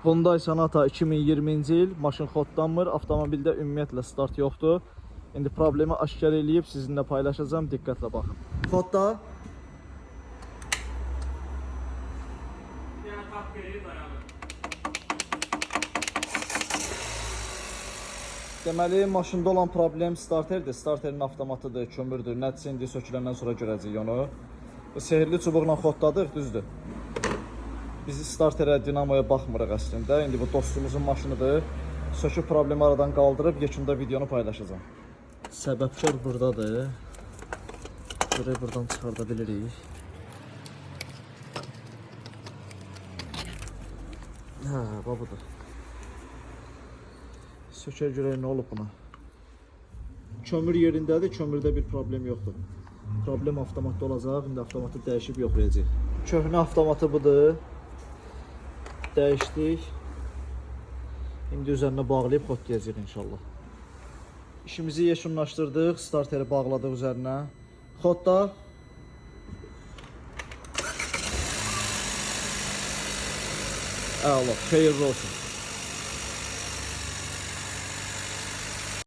Hyundai Sonata 2020-ci il, maşın xodlanmır, avtomobildə ümumiyyətlə start yoxdur. İndi problemi aşkar eləyib sizinlə paylaşacağım, diqqətlə baxın. Xodda. Yəni tap verir, dayanır. Deməli, maşında olan problem starterdir. Starterin avtomatıdır, kömürdür. Nəticə indi söküləndən sonra görəcəyik onu. Sehirli çubuqla xodladıq, düzdür. Biz starterə, dinamoya baxmırıq əslində. İndi bu dostumuzun maşınıdır. Sökü problemi aradan qaldırıb yekunda videonu paylaşacağım. Səbəbkar buradadır. Burayı buradan çıxarda bilirik. Hə, budur. Sökər görək nə olub buna. Kömür yerindədir, kömürdə bir problem yoxdur. Problem avtomatda olacaq, indi avtomatı dəyişib yoxlayacaq. Köhnə avtomatı budur. Dəyişdik. İndi üzərinə bağlayıb xodlayacaq inşallah. İşimizi yekunlaşdırdıq, starteri bağladıq üzərinə. Xodda. Əla, xeyirli olsun.